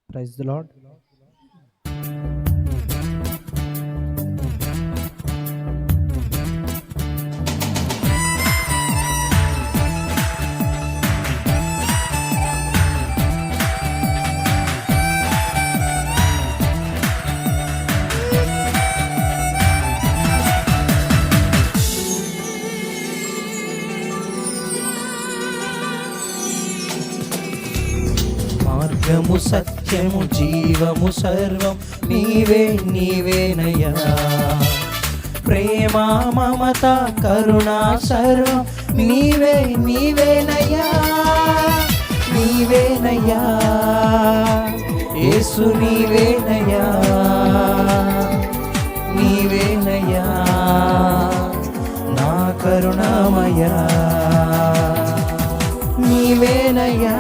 Praise the lord. మార్గము సత్యము జీవము సర్వం నీవే నీవేనయ్యా. ప్రేమ మమత కరుణ సర్వం నీవే నీవేనయ్యా. నీవేనయ్యా యేసు నీవేనయ్యా. నీవేనయ్యా నా కరుణామయ్యా. నీవేనయ్యా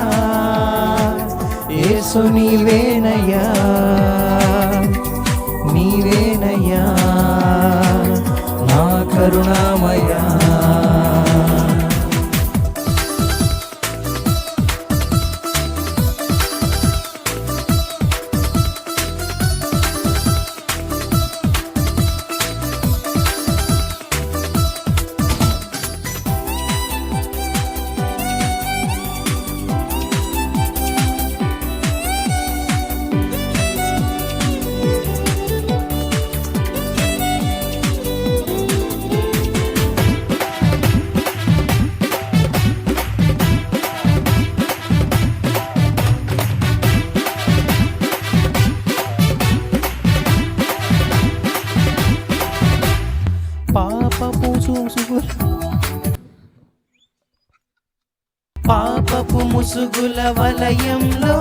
యేసు నీవేనయ్యా. నీవేనయ్యా నా కరుణామయ్యా. పాపపు ముసుగుల వలయంలో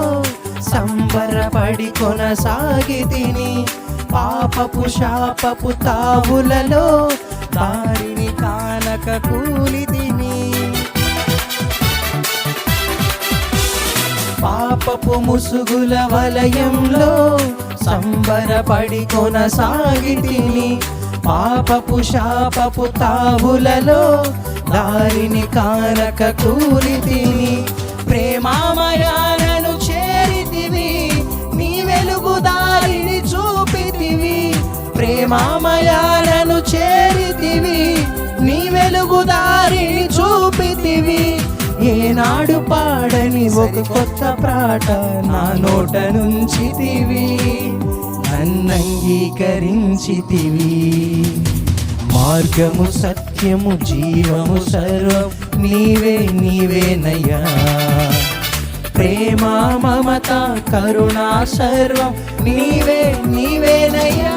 సంబరపడి కొనసాగితిని. పాపపు శాపపు తావులలో దారిని కానక కూలితిని. పాపపు ముసుగుల వలయంలో సంబరపడి కొనసాగితిని. పాపపు శాపపు తావులలో దారిని కానక కూలితిని. ప్రేమామయానను చేరితివి, నీ వెలుగు దారిని చూపితివి. ప్రేమామయానను చేరితివి, నీ వెలుగు దారిని చూపితివి. ఏనాడు పాడని ఒక కొత్త పాట నా నోట నుంచితివి. నన్నంగీకరించితివి. మార్గము సత్యము జీవము సర్వం నీవే నీవేనయ్యా. ప్రేమ మమత కరుణ సర్వం నీవే నీవేనయ్యా.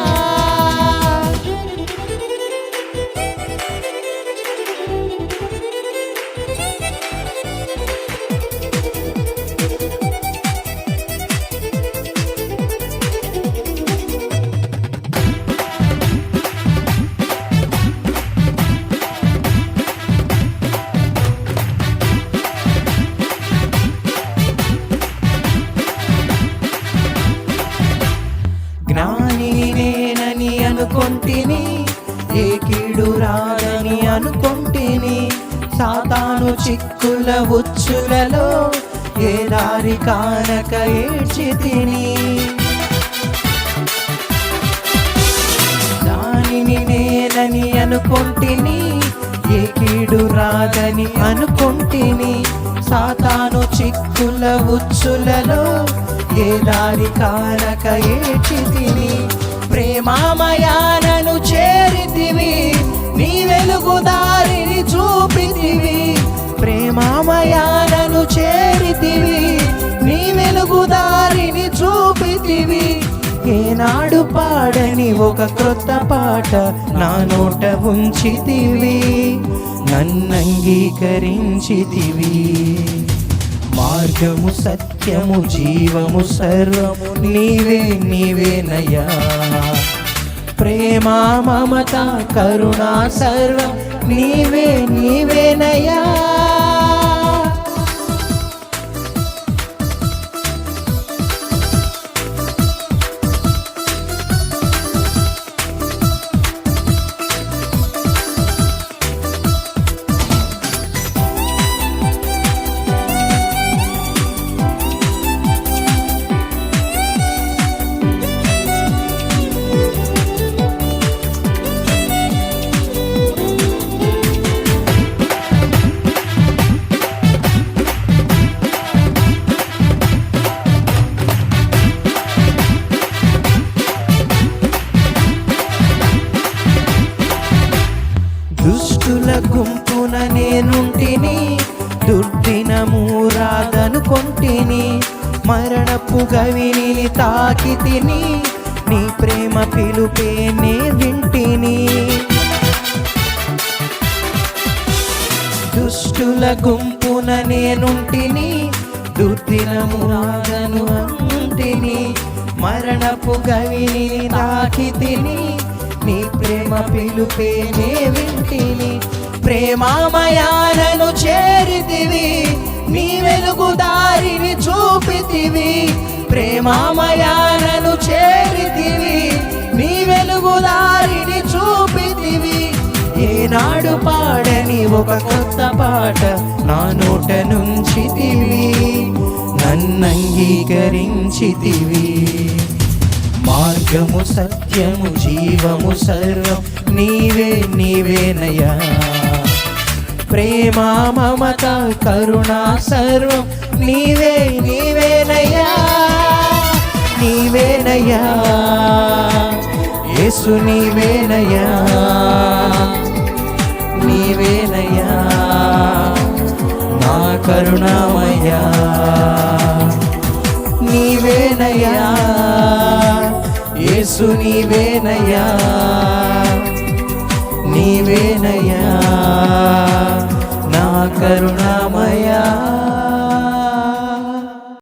జ్ఞానిని నేనని అనుకొంటిని, ఏ కీడు రాదని అనుకొంటిని. సాతాను చిక్కుల ఉచ్చులలో ఏ దారి కానక ఏడ్చితిని. జ్ఞానిని నేనని అనుకొంటిని, ఏ కీడు రాదని అనుకొంటిని. సాతాను చిక్కుల ఉచ్చులలో ఏ దారి కానక ఏడ్చితిని. ప్రేమామయానను చేరితివి, నీ వెలుగు దారిని చూపితివి. ప్రేమామయానను చేరితివి, నీ వెలుగు దారిని చూపితివి. ఏనాడు పాడని ఒక క్రొత్త పాట నా నోట ఉంచితివి. నన్నంగీకరించితివి. మార్గము సత్యము జీవము సర్వము నీవే నీవేనయ్యా. ప్రేమ మమత కరుణ సర్వం నీవే నీవేనయ్యా. మరణపు గవిని తాకితిని, నీ ప్రేమ పిలుపే నే వింటిని. దుష్టుల గుంపున నేనుంటిని, దుర్దినము నాగను అంటిని. మరణపు గవిని తాకితిని, నీ ప్రేమ పిలుపే నే వింటిని. ప్రేమామయాలను చేరితివి, నీ వెలుగు దారిని చూపితివి. ప్రేమామయాలను చేరితివి, నీ వెలుగు దారిని చూపితివి. ఏనాడు పాడని ఒక కొత్త పాట నా నోట నుంచితివి, నన్నంగీకరించితివి. మార్గము సత్యము జీవము సర్వం నీవే నీవేనయ్యా. ప్రేమ మమత కరుణ సర్వం నీవే నీవేనయ్యా. నీవేనయ్యా యేసు, నీవేనయ్యా. నీవేనయ్యా నా కరుణామయ్యా. నీవేనయ్యా యేసు, నీవేనయ్యా. నీవేనయ్యా నా కరుణామయ్యా.